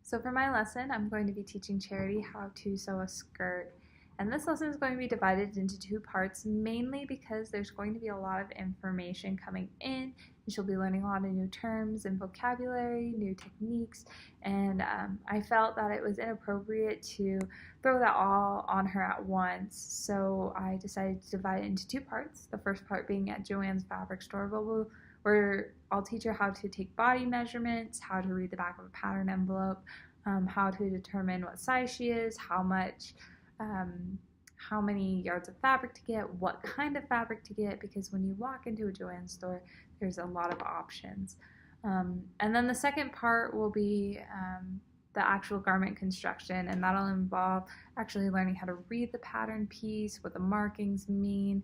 So for my lesson, I'm going to be teaching Charity how to sew a skirt. And this lesson is going to be divided into two parts, mainly because there's going to be a lot of information coming in, and she'll be learning a lot of new terms and vocabulary, new techniques, and I felt that it was inappropriate to throw that all on her at once. So I decided to divide it into two parts. The first part being at Joann's fabric store, where I'll teach her how to take body measurements, how to read the back of a pattern envelope, how to determine what size she is, how many yards of fabric to get, what kind of fabric to get, because when you walk into a Joann store, there's a lot of options. And then the second part will be the actual garment construction, and that'll involve actually learning how to read the pattern piece, what the markings mean,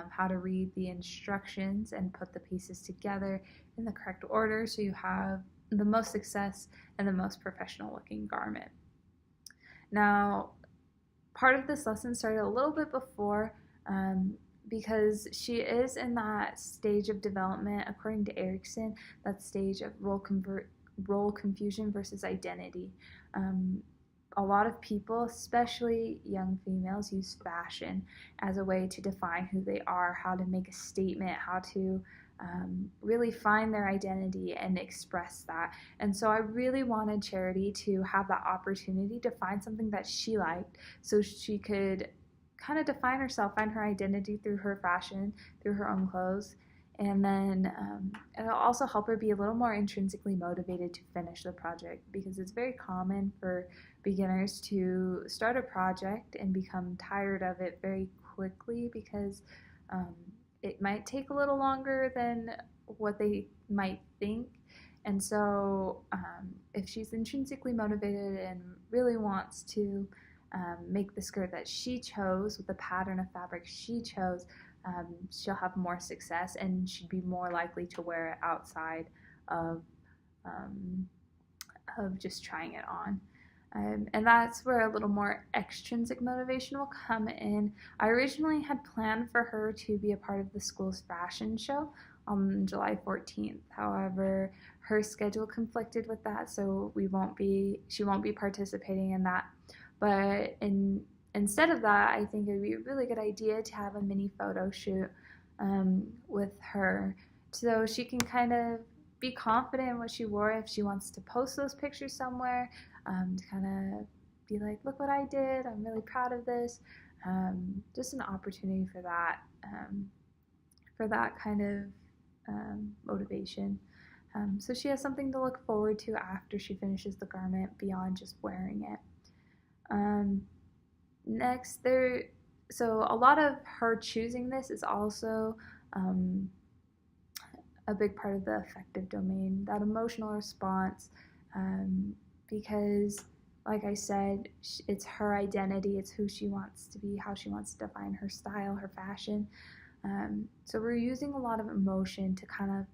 how to read the instructions and put the pieces together in the correct order so you have the most success and the most professional looking garment. Now, part of this lesson started a little bit before because she is in that stage of development, according to Erikson, that stage of role confusion versus identity. A lot of people, especially young females, use fashion as a way to define who they are, how to make a statement, how to really find their identity and express that. And so I really wanted Charity to have that opportunity to find something that she liked so she could kind of define herself, find her identity through her fashion, through her own clothes. And then it'll also help her be a little more intrinsically motivated to finish the project, because it's very common for beginners to start a project and become tired of it very quickly because it might take a little longer than what they might think. And so if she's intrinsically motivated and really wants to make the skirt that she chose with the pattern of fabric she chose, she'll have more success and she'd be more likely to wear it outside of just trying it on. And that's where a little more extrinsic motivation will come in. I originally had planned for her to be a part of the school's fashion show on July 14th. However, her schedule conflicted with that, so she won't be participating in that. But instead of that, I think it would be a really good idea to have a mini photo shoot with her, so she can kind of be confident in what she wore if she wants to post those pictures somewhere, to kind of be like, look what I did, I'm really proud of this. Just an opportunity for that kind of motivation. So she has something to look forward to after she finishes the garment beyond just wearing it. Next, so a lot of her choosing this is also a big part of the affective domain, that emotional response, because, like I said, it's her identity, it's who she wants to be, how she wants to define her style, her fashion. So we're using a lot of emotion to kind of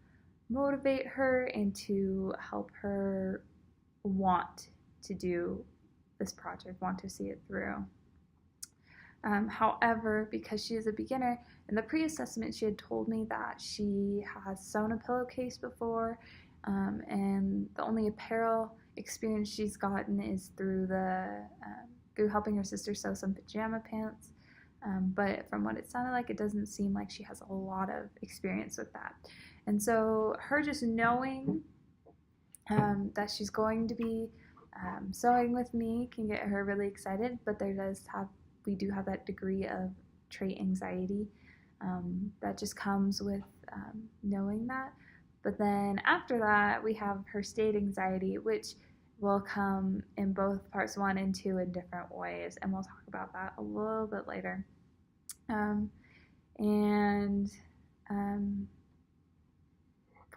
motivate her and to help her want to do this project, want to see it through. However, because she is a beginner, in the pre-assessment she had told me that she has sewn a pillowcase before, and the only apparel experience she's gotten is through helping her sister sew some pajama pants. But from what it sounded like, it doesn't seem like she has a lot of experience with that. And so her just knowing that she's going to be sewing with me can get her really excited, but we do have that degree of trait anxiety that just comes with knowing that. But then after that, we have her state anxiety, which will come in both parts 1 and 2 in different ways, and we'll talk about that a little bit later.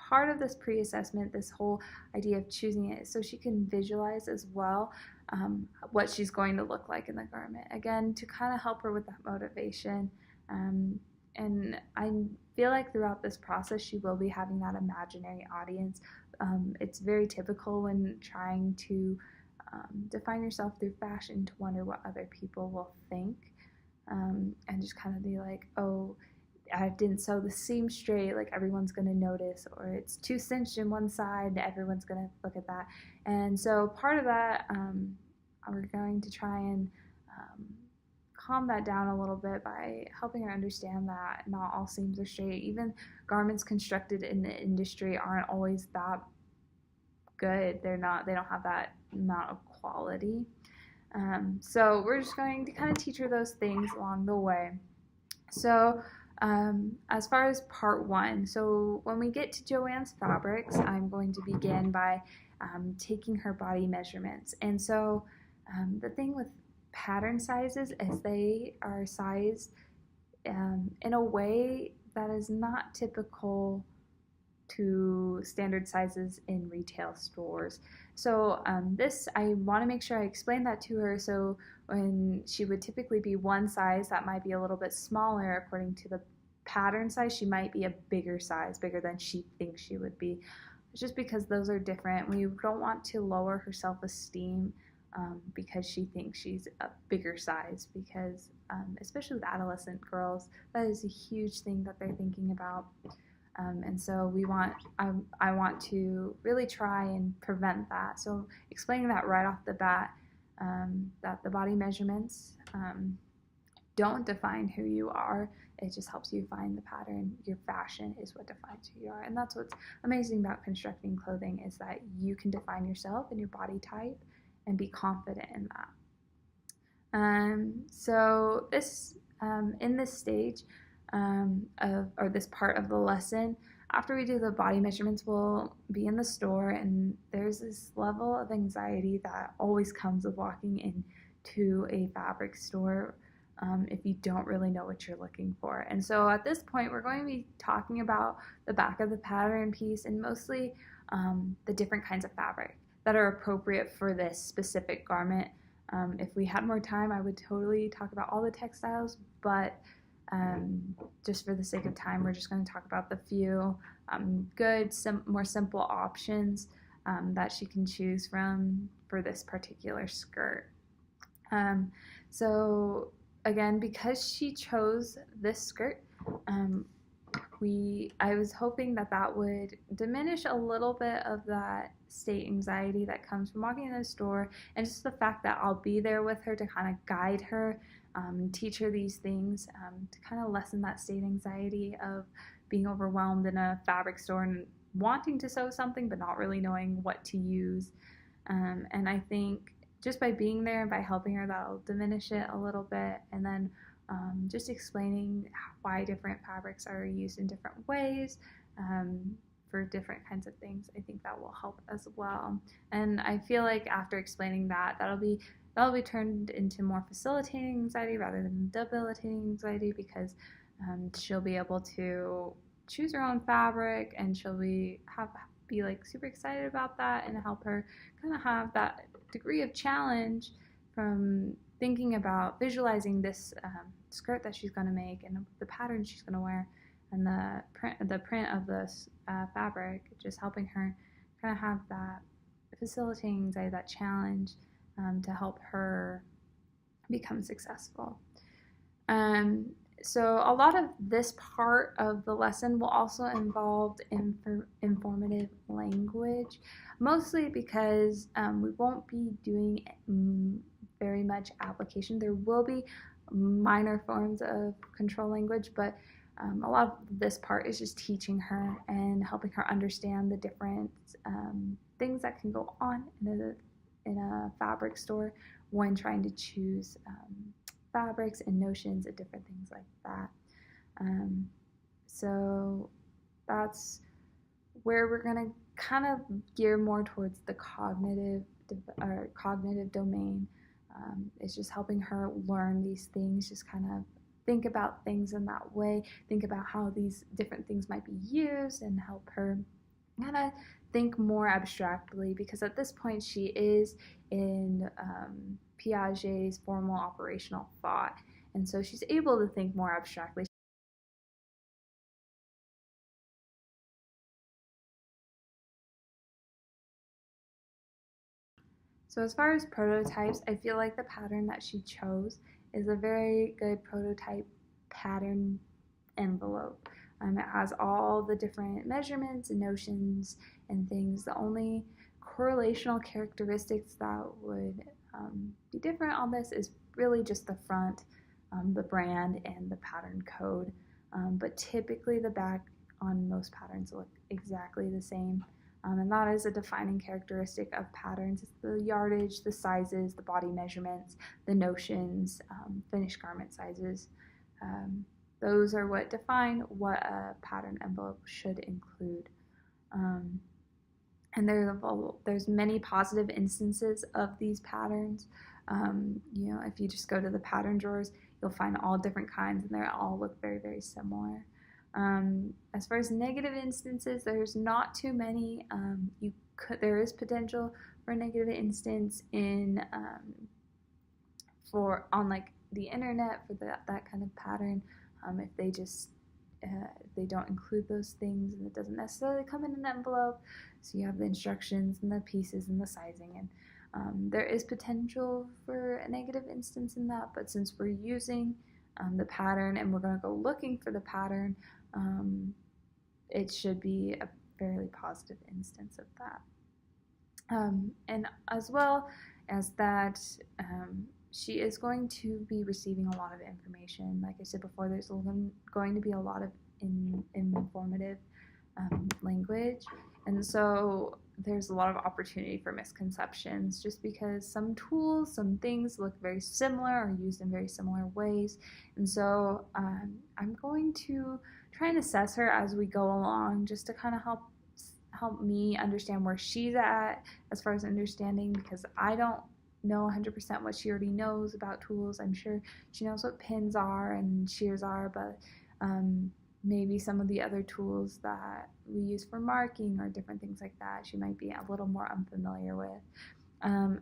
Part of this pre-assessment, this whole idea of choosing it, so she can visualize as well what she's going to look like in the garment. Again, to kind of help her with that motivation. And I feel like throughout this process, she will be having that imaginary audience. It's very typical when trying to define yourself through fashion to wonder what other people will think, and just kind of be like, oh, I didn't sew the seam straight, like everyone's going to notice, or it's too cinched in one side, everyone's going to look at that. And so part of that, we're going to try and calm that down a little bit by helping her understand that not all seams are straight. Even garments constructed in the industry aren't always that good. They don't have that amount of quality. So we're just going to kind of teach her those things along the way. So as far as part one, so when we get to Joanne's fabrics, I'm going to begin by taking her body measurements. And so the thing with pattern sizes is they are sized in a way that is not typical to standard sizes in retail stores. So this, I want to make sure I explain that to her, so when she would typically be one size, that might be a little bit smaller according to the pattern size, she might be a bigger size, bigger than she thinks she would be. It's just because those are different. We don't want to lower her self-esteem because she thinks she's a bigger size, because especially with adolescent girls, that is a huge thing that they're thinking about. And so I want to really try and prevent that. So explaining that right off the bat, that the body measurements don't define who you are. It just helps you find the pattern. Your fashion is what defines who you are. And that's what's amazing about constructing clothing, is that you can define yourself and your body type and be confident in that. So this in this stage, or this part of the lesson, after we do the body measurements, we'll be in the store, and there's this level of anxiety that always comes with walking into a fabric store if you don't really know what you're looking for. And so at this point, we're going to be talking about the back of the pattern piece, and mostly the different kinds of fabric that are appropriate for this specific garment. If we had more time, I would totally talk about all the textiles, but just for the sake of time, we're just going to talk about the few good, more simple options that she can choose from for this particular skirt. So again, because she chose this skirt, I was hoping that would diminish a little bit of that state anxiety that comes from walking in the store, and just the fact that I'll be there with her to kind of guide her, teach her these things, to kind of lessen that state anxiety of being overwhelmed in a fabric store and wanting to sew something but not really knowing what to use. And I think just by being there and by helping her, that'll diminish it a little bit. And then just explaining why different fabrics are used in different ways for different kinds of things, I think that will help as well. And I feel like after explaining that, that'll be turned into more facilitating anxiety rather than debilitating anxiety, because she'll be able to choose her own fabric, and she'll be like super excited about that, and help her kind of have that degree of challenge from thinking about visualizing this skirt that she's going to make and the pattern she's going to wear and the print of this fabric, just helping her kind of have that facilitating anxiety, that challenge, to help her become successful. So a lot of this part of the lesson will also involve informative language, mostly because we won't be doing very much application. There will be minor forms of control language, but a lot of this part is just teaching her and helping her understand the different things that can go on in a fabric store when trying to choose fabrics and notions and different things like that. So that's where we're going to kind of gear more towards the cognitive domain. It's just helping her learn these things, just kind of think about things in that way, think about how these different things might be used, and help her kind of think more abstractly, because at this point she is in Piaget's formal operational thought, and so she's able to think more abstractly. So as far as prototypes, I feel like the pattern that she chose is a very good prototype pattern envelope. It has all the different measurements and notions and things. The only correlational characteristics that would be different on this is really just the front, the brand, and the pattern code. But typically the back on most patterns look exactly the same. And that is a defining characteristic of patterns. It's the yardage, the sizes, the body measurements, the notions, finished garment sizes. Those are what define what a pattern envelope should include. And there's many positive instances of these patterns. If you just go to the pattern drawers, you'll find all different kinds, and they all look very, very similar. As far as negative instances, there's not too many. There is potential for a negative instance on like the internet for that kind of pattern. If they don't include those things, and it doesn't necessarily come in an envelope, so you have the instructions and the pieces and the sizing, and there is potential for a negative instance in that. But since we're using the pattern and we're going to go looking for the pattern, it should be a fairly positive instance of that. And as well as that, she is going to be receiving a lot of information. Like I said before, there's going to be a lot of informative language, and so there's a lot of opportunity for misconceptions just because some tools, some things look very similar or used in very similar ways. And so I'm going to try and assess her as we go along, just to kind of help me understand where she's at as far as understanding, because I don't know 100% what she already knows about tools. I'm sure she knows what pins are and shears are, but maybe some of the other tools that we use for marking or different things like that, she might be a little more unfamiliar with.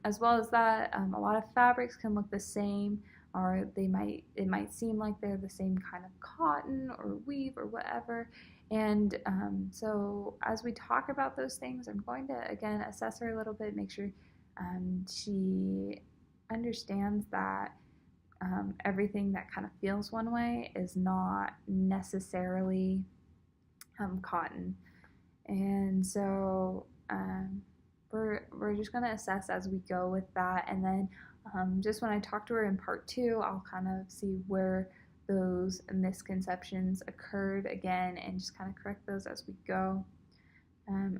As well as that, a lot of fabrics can look the same, or it might seem like they're the same kind of cotton or weave or whatever. And so as we talk about those things, I'm going to, again, assess her a little bit, make sure she understands that everything that kind of feels one way is not necessarily cotton. And so we're just going to assess as we go with that. And then just when I talk to her in part 2, I'll kind of see where those misconceptions occurred again and just kind of correct those as we go.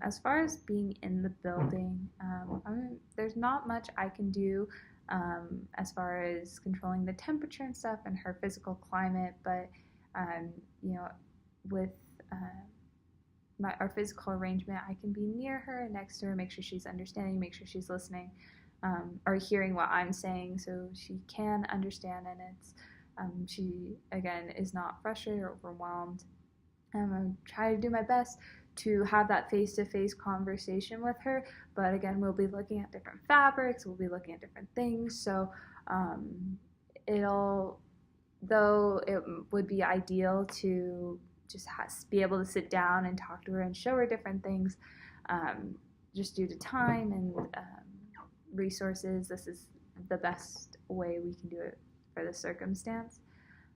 As far as being in the building, there's not much I can do as far as controlling the temperature and stuff and her physical climate, but with our physical arrangement, I can be near her and next to her, make sure she's understanding, make sure she's listening, or hearing what I'm saying, so she can understand, and she again is not frustrated or overwhelmed. I try to do my best to have that face-to-face conversation with her, but again, we'll be looking at different fabrics, we'll be looking at different things, so though it would be ideal to just be able to sit down and talk to her and show her different things, just due to time and resources, this is the best way we can do it for the circumstance.